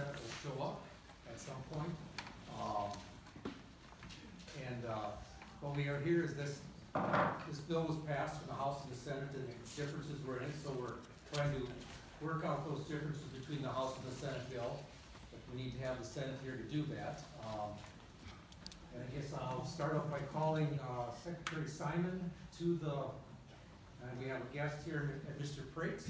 Senate will show up at some point. What we are here is this bill was passed in the House and the Senate, and the differences were in it, so we're trying to work out those differences between the House and the Senate bill. But we need to have the Senate here to do that. And I guess I'll start off by calling Secretary Simon to the, and we have a guest here, Mr. Prates.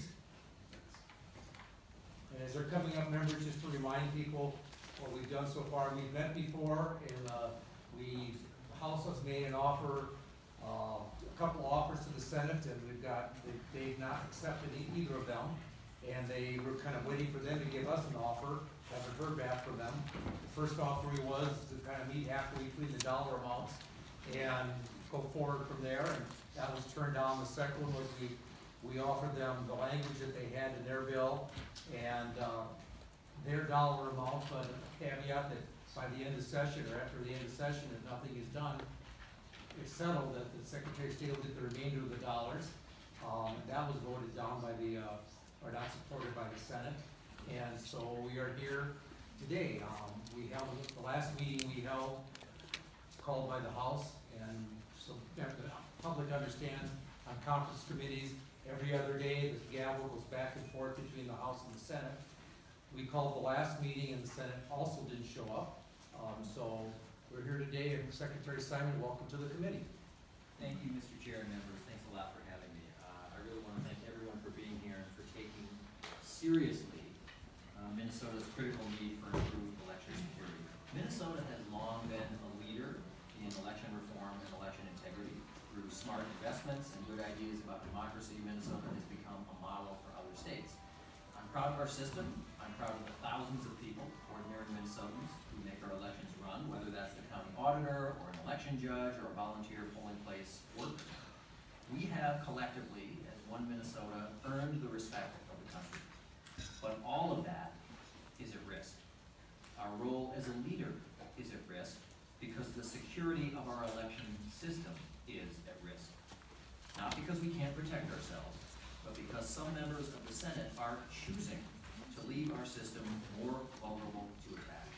And as they're coming up, members, just to remind people what we've done so far. We've met before, and the House has made an offer, a couple of offers to the Senate, and they've not accepted either of them. And they were kind of waiting for them to give us an offer. Haven't heard back from them. The first offer was to kind of meet halfway between the dollar amounts and go forward from there, and that was turned down. The second one was we offered them the language that they had in their bill and their dollar amount, but a caveat that by the end of session or after the end of session, if nothing is done, it's settled that the Secretary of State will get the remainder of the dollars. That was voted down by or not supported by the Senate. And so we are here today. We held the last meeting we held, called by the House, and so that the public understands, on conference committees, every other day the gavel goes back and forth between the House and the Senate. We called the last meeting and the Senate also didn't show up. So we're here today, and Secretary Simon, welcome to the committee. Thank you, Mr. Chair and members. Thanks a lot for having me. I really want to thank everyone for being here and for taking seriously Minnesota's critical need for improved election security. Minnesota has long been a leader in election reform and election integrity. Through smart investments and good ideas about democracy, Minnesota has become a model for other states. I'm proud of our system. I'm proud of the thousands of people, ordinary Minnesotans, who make our elections run, whether that's the county auditor or an election judge or a volunteer polling place worker. We have collectively, as one Minnesota, earned the respect of the country. But all of that is at risk. Our role as a leader is at risk because the security of our election system is at risk. Not because we can't protect ourselves, but because some members of the Senate are choosing to leave our system more vulnerable to attack.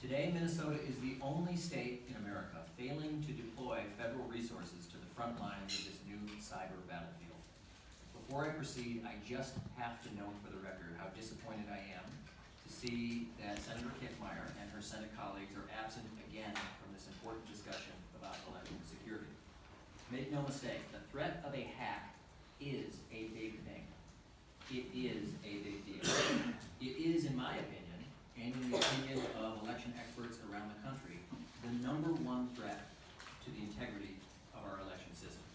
Today, Minnesota is the only state in America failing to deploy federal resources to the front lines of this new cyber battlefield. Before I proceed, I just have to note for the record how disappointed I am to see that Senator Kiffmeyer and her Senate colleagues are absent again from this important discussion about election security. Make no mistake, the threat of a hack is a big thing. It is a big deal. It is, in my opinion, and in the opinion of election experts around the country, the #1 threat to the integrity of our election system.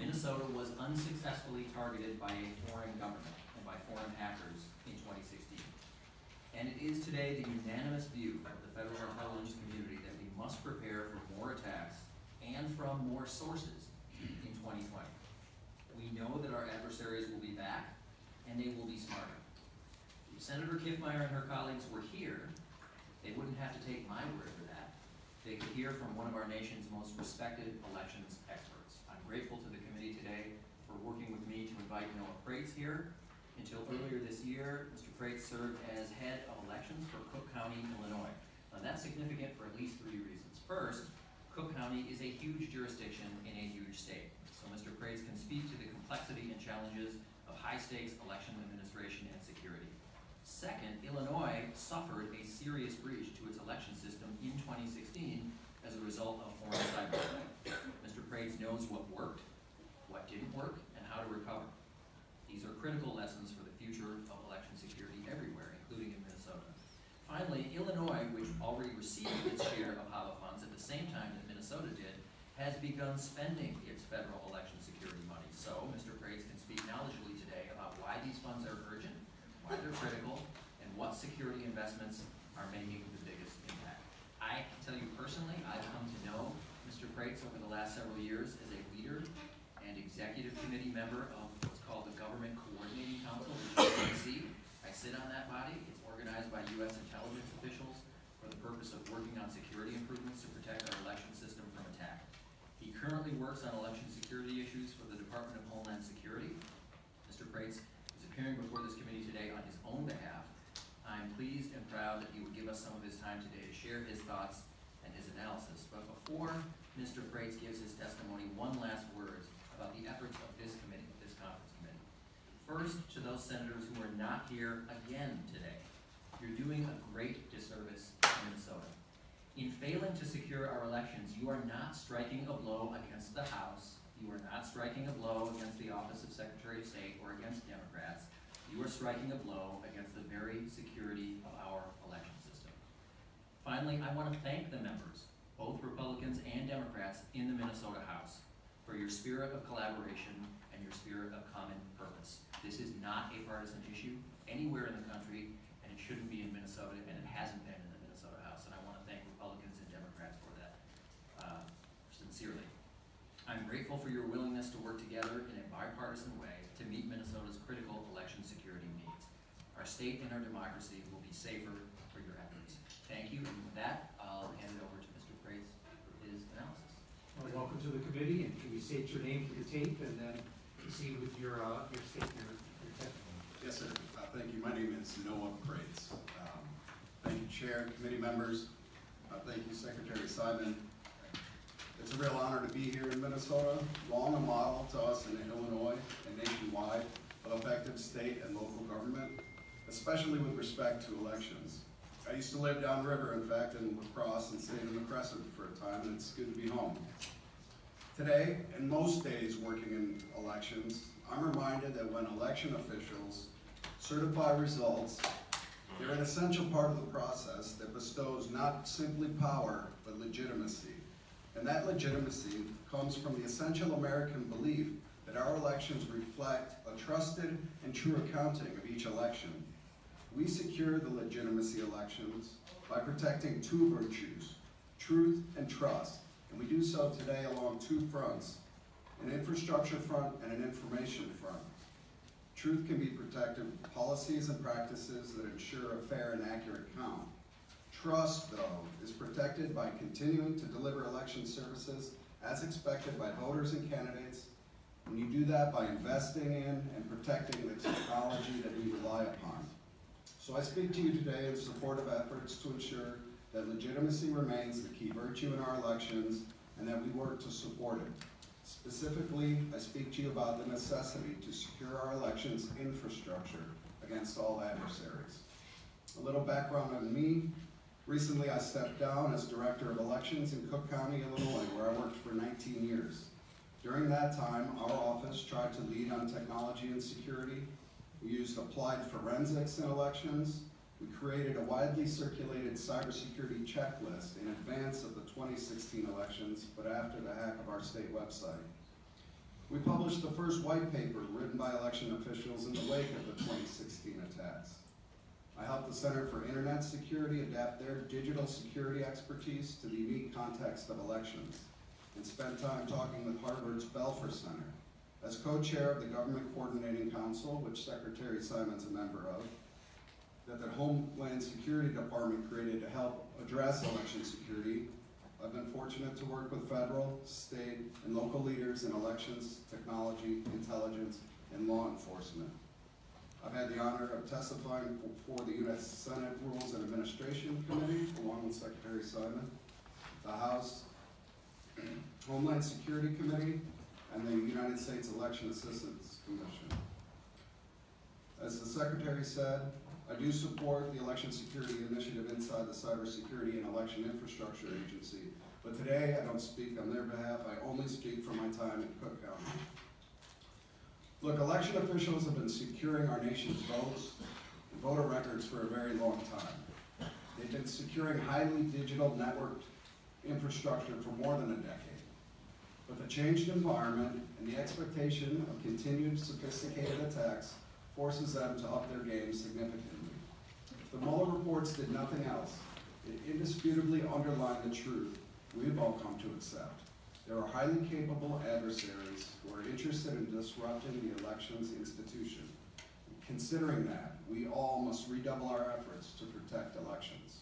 Minnesota was unsuccessfully targeted by a foreign government and by foreign hackers in 2016. And it is today the unanimous view of the federal intelligence community that we must prepare for more attacks and from more sources in 2020. We know that our adversaries will be back, and they will be smarter. If Senator Kiffmeyer and her colleagues were here, they wouldn't have to take my word for that. They could hear from one of our nation's most respected elections experts. I'm grateful to the committee today for working with me to invite Noah Prates here. Until earlier this year, Mr. Prates served as head of elections for Cook County, Illinois. Now that's significant for at least 3 reasons. First, Cook County is a huge jurisdiction in a huge state. So Mr. Prates can speak to the complexity and challenges of high-stakes election administration and security. Second, Illinois suffered a serious breach to its election system in 2016 as a result of foreign cyber. Mr. Prates knows what worked, what didn't work, and how to recover. These are critical lessons for the future of election security everywhere, including in Minnesota. Finally, Illinois, which already received its share of HAVA funds at the same time that Minnesota did, has begun spending its federal election security money. So, Mr. Prates can speak knowledgeably today about why these funds are urgent, why they're critical, and what security investments are making the biggest impact. I can tell you personally, I've come to know Mr. Prates over the last several years as a leader and executive committee member of what's called the Government Coordinating Council, which you can see. I sit on that body. It's organized by U.S. intelligence officials for the purpose of working on security improvements to protect our election system from attack. He currently works on election security issues for the Department of Homeland Security. Mr. Prates is appearing before this committee today on his own behalf. I'm am pleased and proud that he would give us some of his time today to share his thoughts and his analysis. But before Mr. Freitz gives his testimony, one last word about the efforts of this committee, this conference committee. First, to those senators who are not here again today, you're doing a great disservice to Minnesota. In failing to secure our elections, you are not striking a blow against the House. You are not striking a blow against the Office of Secretary of State or against Democrats. You are striking a blow against the very security of our election system. Finally, I want to thank the members, both Republicans and Democrats, in the Minnesota House for your spirit of collaboration and your spirit of common purpose. This is not a partisan issue anywhere in the country, and it shouldn't be in Minnesota, and it hasn't been in the Minnesota House, and I want to thank Republicans and Democrats for that sincerely. I'm grateful for your willingness to work together in a bipartisan way to meet Minnesota's critical election security needs. Our state and our democracy will be safer for your efforts. Thank you, and with that, I'll hand it over to Mr. Freitz for his analysis. Well, welcome to the committee, and can you state your name for the tape and then proceed with your testimony? Yes, sir. Thank you. My name is Noah Freitz. Thank you, Chair, committee members. Thank you, Secretary Simon. It's a real honor to be here in Minnesota, long a model to us in Illinois and nationwide of effective state and local government, especially with respect to elections. I used to live downriver, in fact, in La Crosse and stayed in the Crescent for a time, and it's good to be home. Today, and most days working in elections, I'm reminded that when election officials certify results, they're an essential part of the process that bestows not simply power, but legitimacy. And that legitimacy comes from the essential American belief that our elections reflect a trusted and true accounting of each election. We secure the legitimacy elections by protecting two virtues, truth and trust, and we do so today along two fronts, an infrastructure front and an information front. Truth can be protected with policies and practices that ensure a fair and accurate count. Trust, though, is protected by continuing to deliver election services as expected by voters and candidates, and you do that by investing in and protecting the technology that we rely upon. So I speak to you today in support of efforts to ensure that legitimacy remains the key virtue in our elections and that we work to support it. Specifically, I speak to you about the necessity to secure our elections infrastructure against all adversaries. A little background on me. Recently, I stepped down as Director of Elections in Cook County, Illinois, where I worked for 19 years. During that time, our office tried to lead on technology and security. We used applied forensics in elections. We created a widely circulated cybersecurity checklist in advance of the 2016 elections, but after the hack of our state website. We published the first white paper written by election officials in the wake of the 2016 attacks. I helped the Center for Internet Security adapt their digital security expertise to the unique context of elections, and spent time talking with Harvard's Belfer Center. As co-chair of the Government Coordinating Council, which Secretary Simon's a member of, that the Homeland Security Department created to help address election security, I've been fortunate to work with federal, state, and local leaders in elections, technology, intelligence, and law enforcement. I've had the honor of testifying for the U.S. Senate Rules and Administration Committee, along with Secretary Simon, the House Homeland Security Committee, and the United States Election Assistance Commission. As the Secretary said, I do support the election security initiative inside the Cybersecurity and Election Infrastructure Agency, but today I don't speak on their behalf, I only speak from my time in Cook County. Look, election officials have been securing our nation's votes and voter records for a very long time. They've been securing highly digital networked infrastructure for more than a decade. But the changed environment and the expectation of continued sophisticated attacks forces them to up their game significantly. If the Mueller reports did nothing else, it indisputably underlined the truth we've all come to accept. There are highly capable adversaries who are interested in disrupting the elections institution. Considering that, we all must redouble our efforts to protect elections.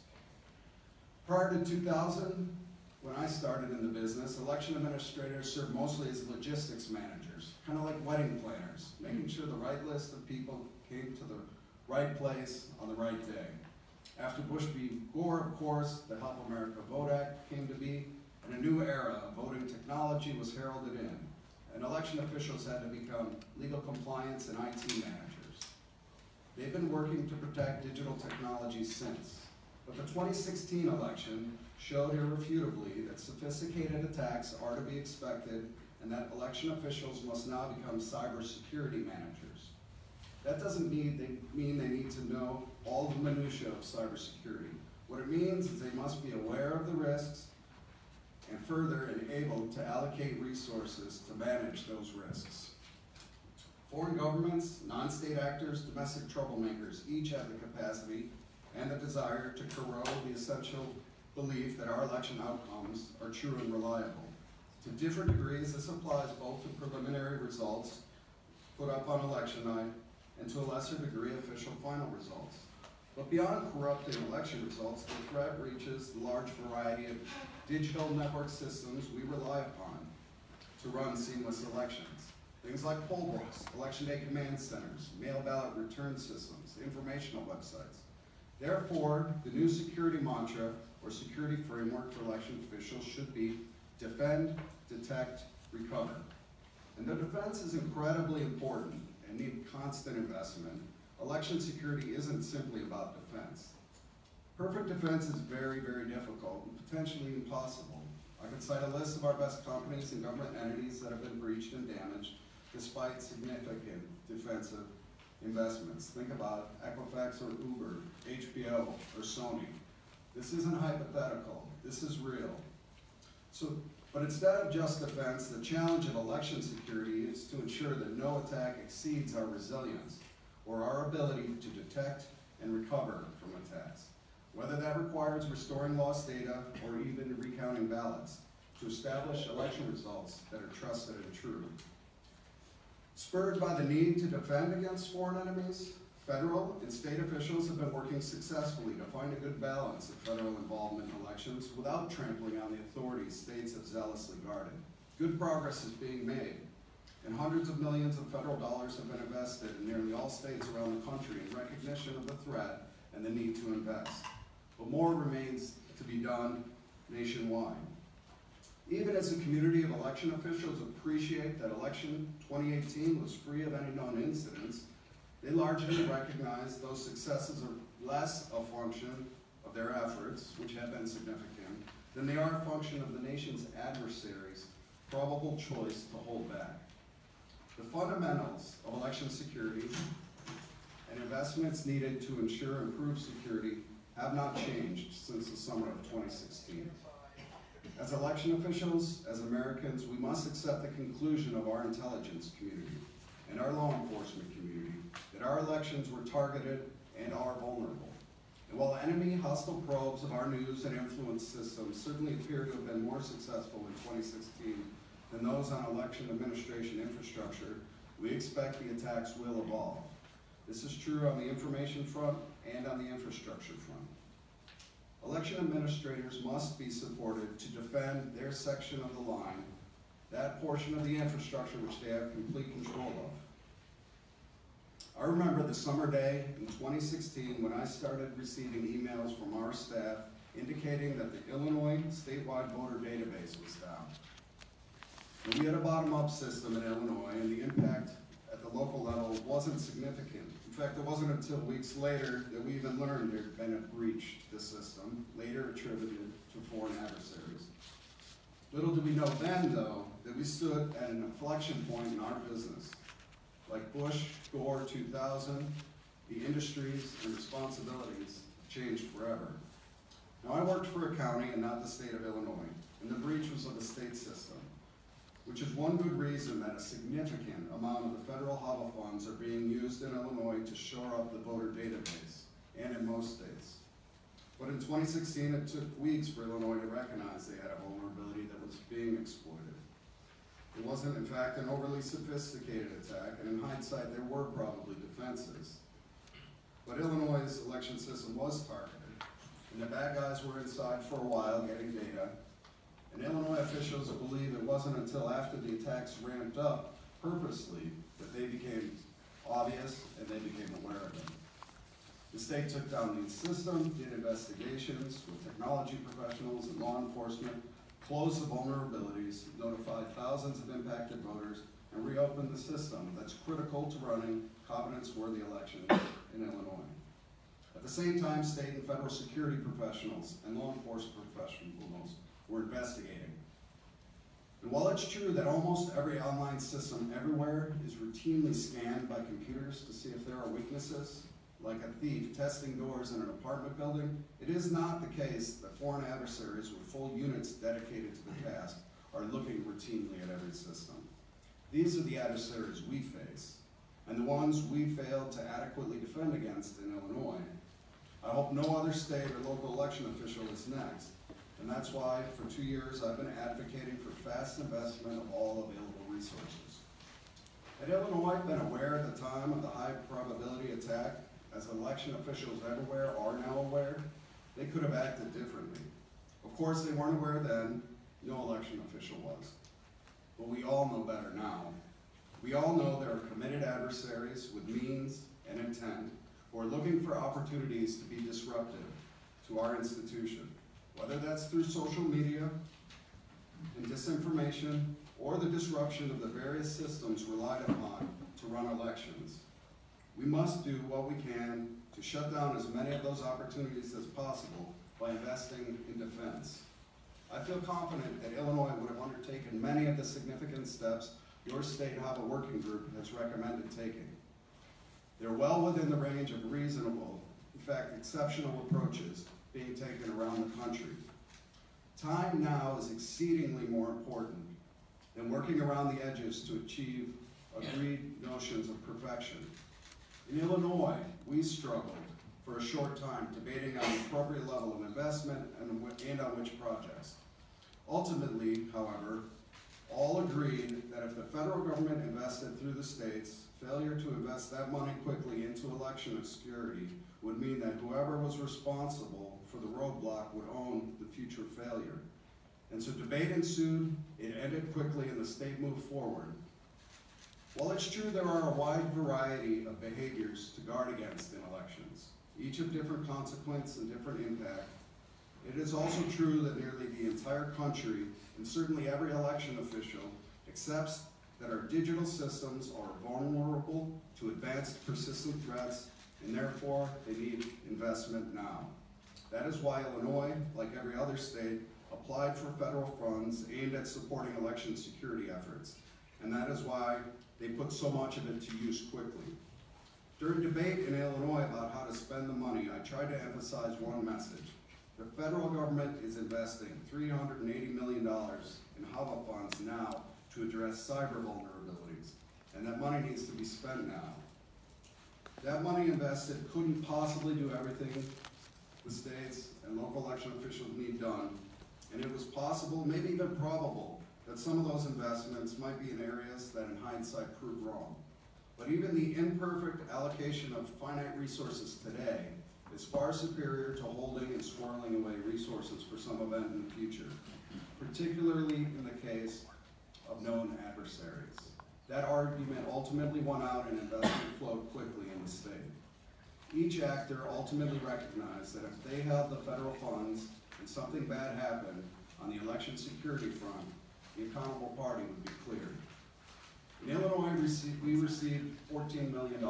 Prior to 2000, when I started in the business, election administrators served mostly as logistics managers, kind of like wedding planners, making sure the right list of people came to the right place on the right day. After Bush v. Gore, of course, the Help America Vote Act came to be, and a new era of voting technology was heralded in, and election officials had to become legal compliance and IT managers. They've been working to protect digital technology since, but the 2016 election showed irrefutably that sophisticated attacks are to be expected and that election officials must now become cybersecurity managers. That doesn't mean they need to know all the minutiae of cybersecurity. What it means is they must be aware of the risks and further and able to allocate resources to manage those risks. Foreign governments, non-state actors, domestic troublemakers each have the capacity and the desire to corrode the essential belief that our election outcomes are true and reliable. To different degrees, this applies both to preliminary results put up on election night and to a lesser degree official final results. But beyond corrupting election results, the threat reaches the large variety of digital network systems we rely upon to run seamless elections. Things like poll books, election day command centers, mail ballot return systems, informational websites. Therefore, the new security mantra or security framework for election officials should be defend, detect, recover. And the defense is incredibly important and need constant investment. Election security isn't simply about defense. Perfect defense is very, very difficult and potentially impossible. I could cite a list of our best companies and government entities that have been breached and damaged despite significant defensive investments. Think about Equifax or Uber, HBO or Sony. This isn't hypothetical, this is real. But instead of just defense, the challenge of election security is to ensure that no attack exceeds our resilience or our ability to detect and recover from attacks, whether that requires restoring lost data or even recounting ballots to establish election results that are trusted and true. Spurred by the need to defend against foreign enemies, federal and state officials have been working successfully to find a good balance of federal involvement in elections without trampling on the authorities states have zealously guarded. Good progress is being made, and hundreds of millions of federal dollars have been invested in nearly all states around the country in recognition of the threat and the need to invest. But more remains to be done nationwide. Even as a community of election officials appreciate that election 2018 was free of any known incidents, they largely recognize those successes are less a function of their efforts, which have been significant, than they are a function of the nation's adversaries' probable choice to hold back. The fundamentals of election security and investments needed to ensure improved security have not changed since the summer of 2016. As election officials, as Americans, we must accept the conclusion of our intelligence community and our law enforcement community that our elections were targeted and are vulnerable. And while enemy hostile probes of our news and influence systems certainly appear to have been more successful in 2016 than those on election administration infrastructure, we expect the attacks will evolve. This is true on the information front and on the infrastructure front. Election administrators must be supported to defend their section of the line, that portion of the infrastructure which they have complete control of. I remember the summer day in 2016 when I started receiving emails from our staff indicating that the Illinois statewide voter database was down. And we had a bottom-up system in Illinois, and the impact at the local level wasn't significant. In fact, it wasn't until weeks later that we even learned there had been a breach to the system, later attributed to foreign adversaries. Little did we know then, though, that we stood at an inflection point in our business. Like Bush, Gore, 2000, the industries and responsibilities changed forever. Now, I worked for a county and not the state of Illinois, and the breach was of the state system, which is one good reason that a significant amount of the federal HAVA funds are being used in Illinois to shore up the voter database, and in most states. But in 2016, it took weeks for Illinois to recognize they had a vulnerability that was being exploited. It wasn't, in fact, an overly sophisticated attack, and in hindsight, there were probably defenses. But Illinois' election system was targeted, and the bad guys were inside for a while getting data, and Illinois officials believe it wasn't until after the attacks ramped up purposely that they became obvious and they became aware of them. The state took down the system, did investigations with technology professionals and law enforcement, closed the vulnerabilities, notified thousands of impacted voters, and reopened the system that's critical to running confidence-worthy elections in Illinois. At the same time, state and federal security professionals and law enforcement professionals were investigating. And while it's true that almost every online system everywhere is routinely scanned by computers to see if there are weaknesses, like a thief testing doors in an apartment building, it is not the case that foreign adversaries with full units dedicated to the task are looking routinely at every system. These are the adversaries we face, and the ones we failed to adequately defend against in Illinois. I hope no other state or local election official is next, and that's why for 2 years I've been advocating for fast investment of all available resources. Had Illinois been aware at the time of the high probability attack, as election officials everywhere are now aware, they could have acted differently. Of course, they weren't aware then, no election official was. But we all know better now. We all know there are committed adversaries with means and intent who are looking for opportunities to be disruptive to our institution, whether that's through social media and disinformation or the disruption of the various systems relied upon to run elections. We must do what we can to shut down as many of those opportunities as possible by investing in defense. I feel confident that Illinois would have undertaken many of the significant steps your state HAVA working group has recommended taking. They're well within the range of reasonable, in fact, exceptional approaches being taken around the country. Time now is exceedingly more important than working around the edges to achieve agreed notions of perfection. In Illinois, we struggled for a short time debating on the appropriate level of investment and on which projects. Ultimately, however, all agreed that if the federal government invested through the states, failure to invest that money quickly into election security would mean that whoever was responsible for the roadblock would own the future failure. And so debate ensued, it ended quickly, and the state moved forward. While it's true there are a wide variety of behaviors to guard against in elections, each of different consequence and different impact, it is also true that nearly the entire country, and certainly every election official, accepts that our digital systems are vulnerable to advanced persistent threats, and therefore they need investment now. That is why Illinois, like every other state, applied for federal funds aimed at supporting election security efforts, and that is why they put so much of it to use quickly. During debate in Illinois about how to spend the money, I tried to emphasize one message. The federal government is investing $380 million in HAVA funds now to address cyber vulnerabilities, and that money needs to be spent now. That money invested couldn't possibly do everything the states and local election officials need done, and it was possible, maybe even probable, that some of those investments might be in areas that in hindsight proved wrong. But even the imperfect allocation of finite resources today is far superior to holding and squirreling away resources for some event in the future, particularly in the case of known adversaries. That argument ultimately won out and investment flowed quickly in the state. Each actor ultimately recognized that if they held the federal funds and something bad happened on the election security front, the accountable party would be cleared. In Illinois, we received $14 million.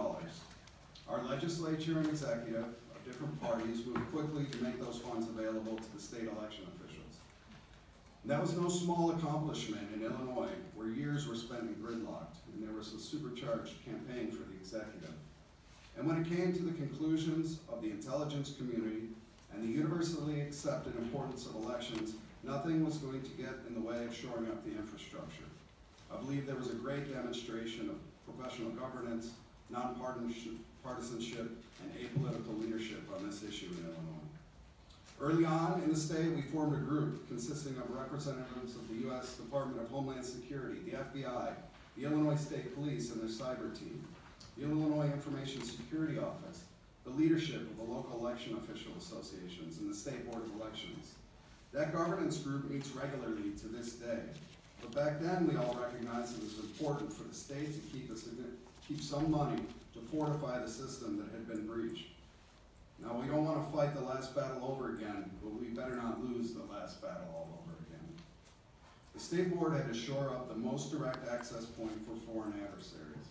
Our legislature and executive of different parties moved quickly to make those funds available to the state election officials. And that was no small accomplishment in Illinois, where years were spent in gridlocked, and there was a supercharged campaign for the executive. And when it came to the conclusions of the intelligence community and the universally accepted importance of elections, nothing was going to get in the way of shoring up the infrastructure. I believe there was a great demonstration of professional governance, nonpartisanship, and apolitical leadership on this issue in Illinois. Early on in the state, we formed a group consisting of representatives of the U.S. Department of Homeland Security, the FBI, the Illinois State Police and their cyber team, the Illinois Information Security Office, the leadership of the local election official associations, and the State Board of Elections. That governance group meets regularly to this day. But back then, we all recognized it was important for the state to keep some money to fortify the system that had been breached. Now, we don't want to fight the last battle over again, but we better not lose the last battle all over again. The State Board had to shore up the most direct access point for foreign adversaries.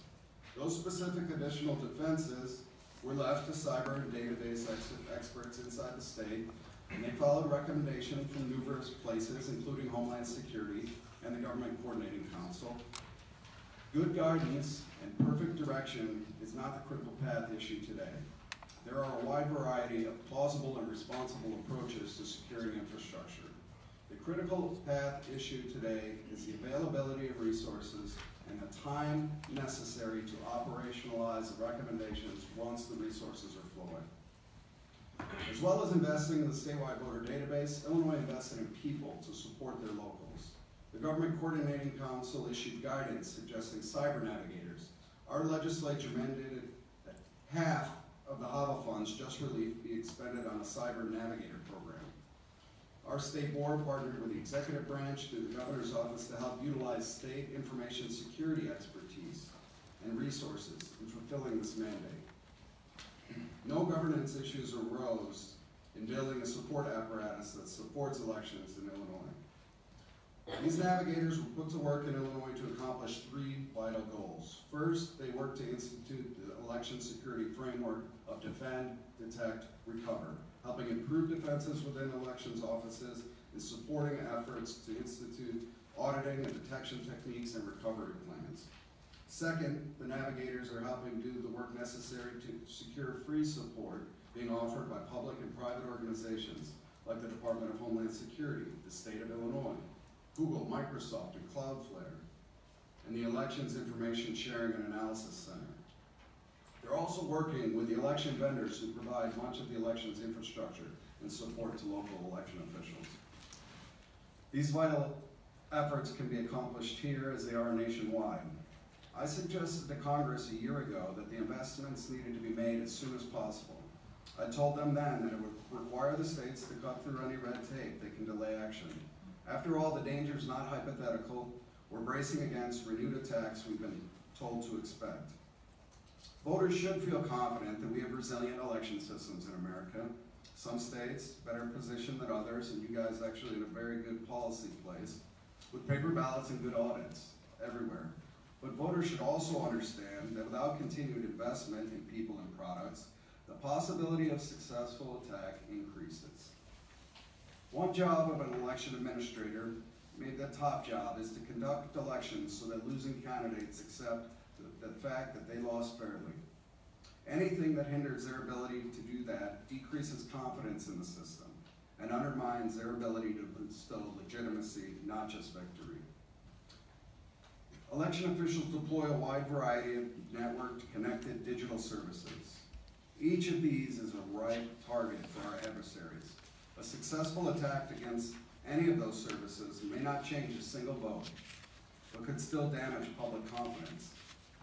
Those specific additional defenses were left to cyber and database experts inside the state, and they followed recommendations from numerous places, including Homeland Security and the Government Coordinating Council. Good guidance and perfect direction is not the critical path issue today. There are a wide variety of plausible and responsible approaches to securing infrastructure. The critical path issue today is the availability of resources and the time necessary to operationalize the recommendations once the resources are flowing. As well as investing in the statewide voter database, Illinois invested in people to support their locals. The Government Coordinating Council issued guidance suggesting cyber navigators. Our legislature mandated that half of the HAVA funds just released be expended on a cyber navigator program. Our state board partnered with the executive branch through the governor's office to help utilize state information security expertise and resources in fulfilling this mandate. No governance issues arose in building a support apparatus that supports elections in Illinois. These navigators were put to work in Illinois to accomplish three vital goals. First, they worked to institute the election security framework of defend, detect, recover, helping improve defenses within elections offices and supporting efforts to institute auditing and detection techniques and recovery plans. Second, the navigators are helping do the work necessary to secure free support being offered by public and private organizations like the Department of Homeland Security, the state of Illinois, Google, Microsoft, and Cloudflare, and the Elections Information Sharing and Analysis Center. They're also working with the election vendors who provide much of the elections infrastructure and support to local election officials. These vital efforts can be accomplished here as they are nationwide. I suggested to Congress a year ago that the investments needed to be made as soon as possible. I told them then that it would require the states to cut through any red tape that can delay action. After all, the danger is not hypothetical. We're bracing against renewed attacks we've been told to expect. Voters should feel confident that we have resilient election systems in America. Some states better positioned than others, and you guys actually in a very good policy place, with paper ballots and good audits everywhere. But voters should also understand that without continued investment in people and products, the possibility of successful attack increases. One job of an election administrator, maybe the top job, is to conduct elections so that losing candidates accept the fact that they lost fairly. Anything that hinders their ability to do that decreases confidence in the system and undermines their ability to bestow legitimacy, not just victory. Election officials deploy a wide variety of networked, connected digital services. Each of these is a ripe target for our adversaries. A successful attack against any of those services may not change a single vote, but could still damage public confidence.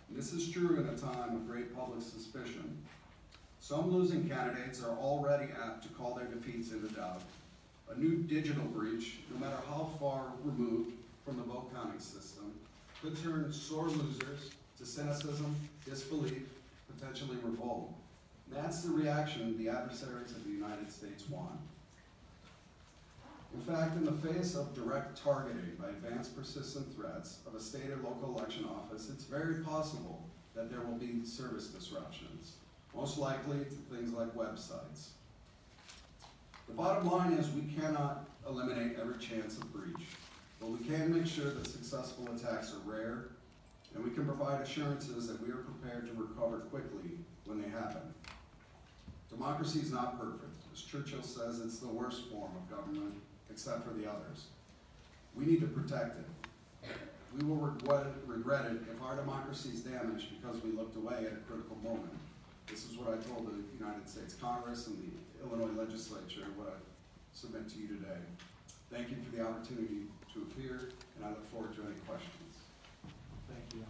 And this is true in a time of great public suspicion. Some losing candidates are already apt to call their defeats into doubt. A new digital breach, no matter how far removed from the vote counting system, could turn sore losers to cynicism, disbelief, potentially revolt. And that's the reaction the adversaries of the United States want. In fact, in the face of direct targeting by advanced persistent threats of a state or local election office, it's very possible that there will be service disruptions, most likely to things like websites. The bottom line is we cannot eliminate every chance of breach, but we can make sure that successful attacks are rare, and we can provide assurances that we are prepared to recover quickly when they happen. Democracy is not perfect. As Churchill says, it's the worst form of government, except for the others. We need to protect it. We will regret it if our democracy is damaged because we looked away at a critical moment. This is what I told the United States Congress and the Illinois legislature, what I submit to you today. Thank you for the opportunity to appear, and I look forward to any questions. Thank you.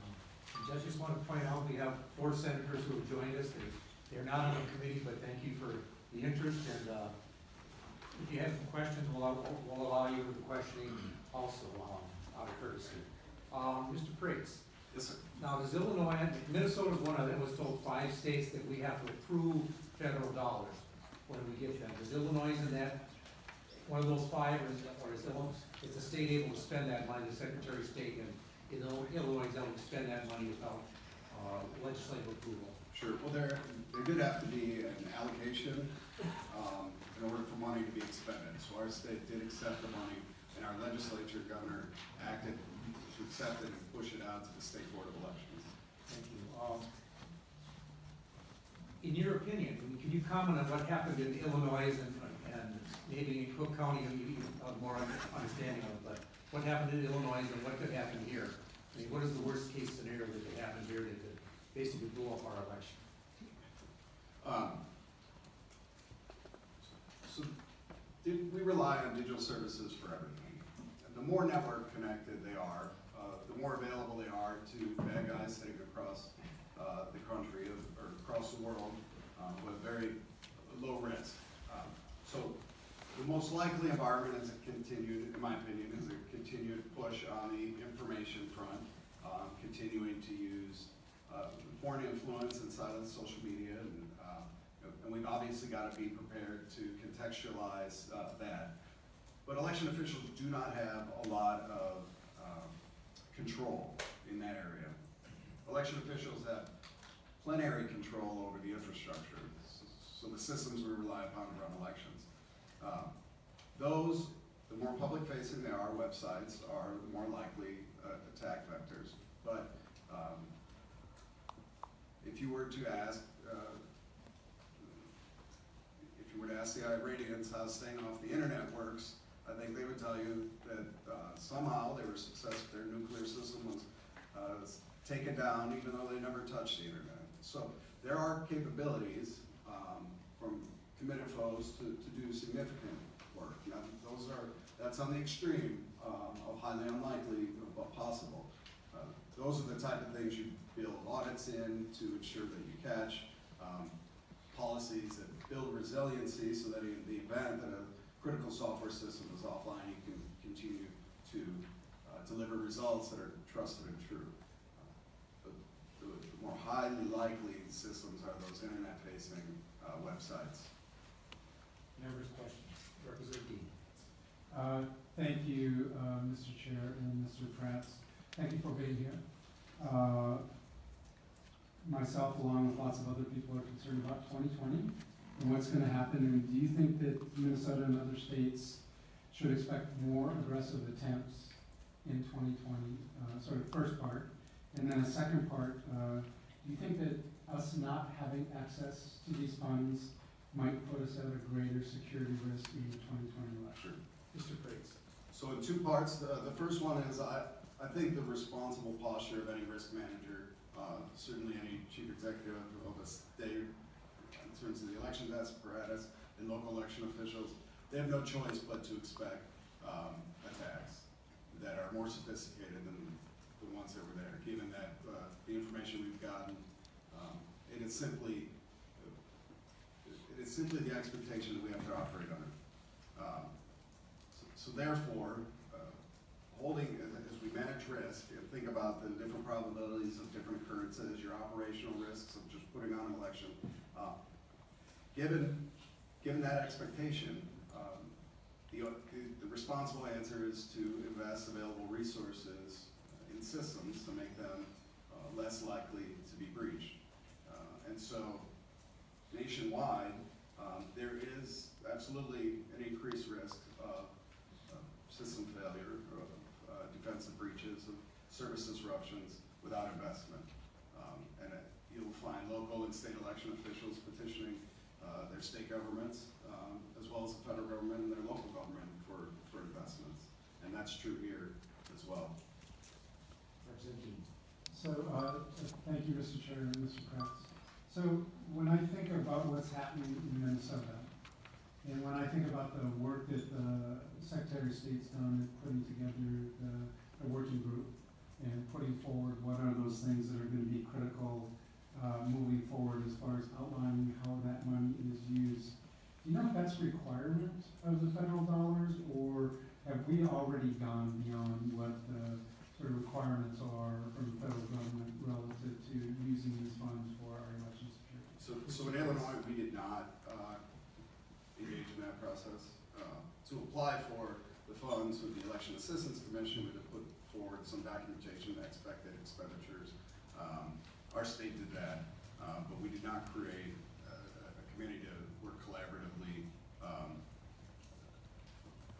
Judge, just want to point out we have 4 senators who have joined us. They're not on the committee, but thank you for the interest, and if you have some questions, we'll allow you the questioning also out of courtesy. Mr. Pritz. Yes, sir. Now, does Illinois, Minnesota is one of them, was told 5 states that we have to approve federal dollars. what do we get then? Is Illinois in that, one of those five, or is Illinois, is the state able to spend that money, the Secretary of State, and Illinois is able to spend that money without legislative approval? Sure, well, there did have to be an allocation, in order for money to be expended. So our state did accept the money, and our legislature, governor, acted to accept it and push it out to the State Board of Elections. Thank you. In your opinion, can you comment on what happened in Illinois and maybe in Cook County, you have more understanding of it, but what happened in Illinois and what could happen here? I mean, what is the worst case scenario that could happen here that could basically blow up our election? So we rely on digital services for everything. And the more network connected they are, the more available they are to bad guys sitting across the country or across the world with very low risk. So the most likely environment is a continued, in my opinion, is a continued push on the information front, continuing to use foreign influence inside of social media, and we've obviously got to be prepared to contextualize that. But election officials do not have a lot of control in that area. Election officials have plenary control over the infrastructure, so the systems we rely upon to run elections. The more public-facing they are, websites are the more likely attack vectors. But if you were to ask the Iranians how staying off the internet works, I think they would tell you that somehow they were successful. Their nuclear system was taken down, even though they never touched the internet. So there are capabilities from committed foes to do significant work. Now, that's on the extreme of highly unlikely but possible. Those are the type of things you build audits in to ensure that you catch, policies that build resiliency so that in the event that a critical software system is offline, you can continue to deliver results that are trusted and true. The more highly likely systems are those internet-facing websites. Members' questions. Representative Dean. Thank you, Mr. Chair and Mr. Pratt. Thank you for being here. Myself, along with lots of other people, are concerned about 2020 and what's going to happen. And do you think that Minnesota and other states should expect more aggressive attempts in 2020? Sort of first part. And then a second part, do you think that us not having access to these funds might put us at a greater security risk in the 2020 election? Mr. Prates. So in two parts, the first one is I think the responsible posture of any risk manager, certainly any chief executive of a state, in terms of the election apparatus and local election officials, they have no choice but to expect attacks that are more sophisticated than the ones that were there, given that the information we've gotten, it is simply the expectation that we have to operate under. So therefore, as we manage risk and think about the different probabilities of different occurrences, your operational risks of just putting on an election, given that expectation, the responsible answer is to invest available resources in systems to make them less likely to be breached. And so nationwide, there is absolutely an increased risk of system failure, of defensive breaches, of service disruptions without investment. And you'll find local and state election officials petitioning their state governments, as well as the federal government and their local government for investments. And that's true here as well. Representative Dean. So, thank you, Mr. Chair and Mr. Kratz. So, when I think about what's happening in Minnesota, and when I think about the work that the Secretary of State's done in putting together the working group and putting forward what are those things that are going to be critical moving forward as far as outlining how that money is used, do you know if that's a requirement of the federal dollars, or have we already gone beyond what the sort of requirements are from the federal government relative to using these funds for our election security? So in Illinois, we did not process. To apply for the funds with the Election Assistance Commission, we had to put forward some documentation of expected expenditures. Our state did that, but we did not create a committee to work collaboratively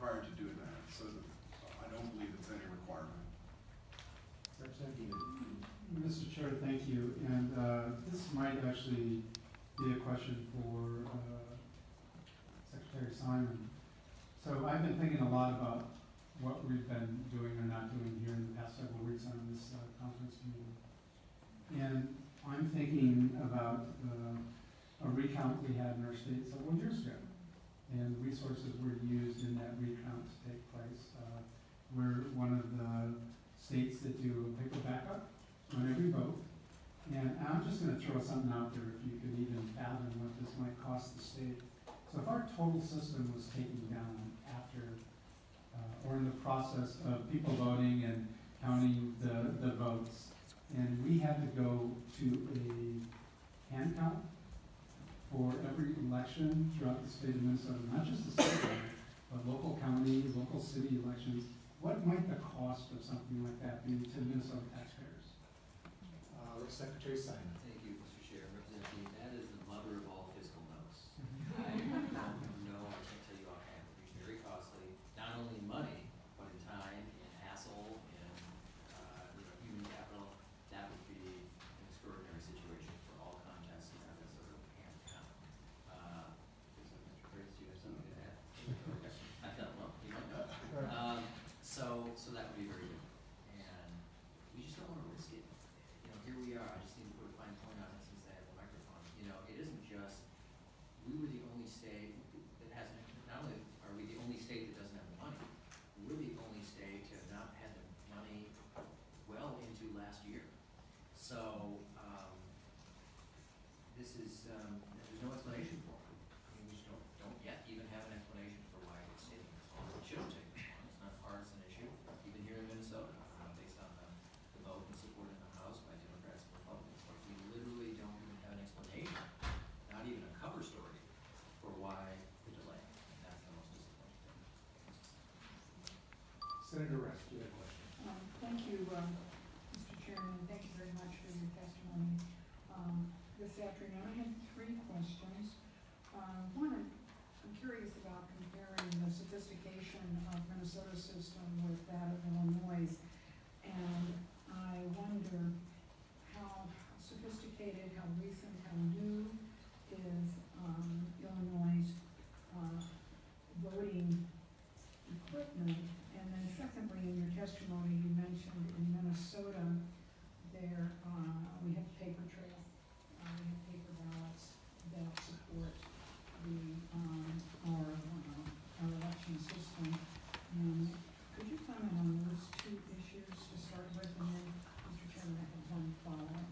prior to doing that. So I don't believe it's any requirement. Representative Mr. Chair, thank you. And this might actually be a question for Secretary Simon. So I've been thinking a lot about what we've been doing or not doing here in the past several weeks on this conference meeting. And I'm thinking about a recount we had in our state several years ago. And resources were used in that recount to take place. We're one of the states that do a paper backup on every vote. And I'm just going to throw something out there if you could even fathom what this might cost the state. So if our total system was taken down after, or in the process of people voting and counting the votes, and we had to go to a hand count for every election throughout the state of Minnesota, not just the state level, but local county, local city elections, what might the cost of something like that be to Minnesota taxpayers? Secretary Simon. Thank you, Mr. Chair. Representative, that is the mother of all fiscal notes. I don't know, I can't tell you offhand, but it's very costly, not only in money, but in time, in hassle, in, human capital. That would be an extraordinary situation for all contests and have that sort of hand count. Mr. Fritz, do you have something to add? Okay. I thought, well, you might know. So that would be very good. And we just don't want to risk it. Here we are, I just need to put a fine point on it since I have the microphone. It isn't just, we were the only state that hasn't, not only are we the only state that doesn't have the money, we're the only state to have not had the money well into last year. So, this is, there's no explanation for it. I mean, we just don't yet even have an explanation for why it's taking this long. It shouldn't take this long, it's not partisan issue, even here in Minnesota, based on the vote and support in the House by Democrats and Republicans. But we literally don't even have an explanation, not even a cover story, for why the delay. And that's the most disappointing thing. Senator Rest, you have a question. Thank you, Mr. Chairman, and thank you very much for your testimony this afternoon. I have 3 questions. One, I'm curious about comparing the sophistication of Minnesota's system with that of Illinois', and I wonder how sophisticated, how recent, how new is Illinois' voting equipment. And then secondly, in your testimony, you mentioned in Minnesota there we have paper trail, we have paper ballots that support our election system. Could you comment on those 2 issues to start with, and then, Mr. Chairman, I have one follow-up.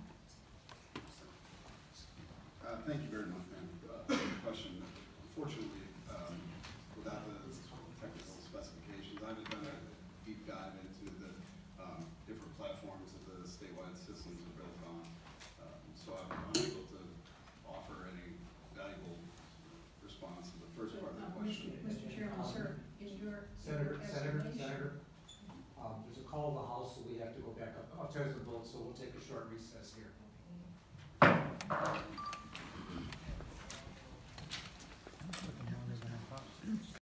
Thank you very much, ma'am, for the question. Unfortunately,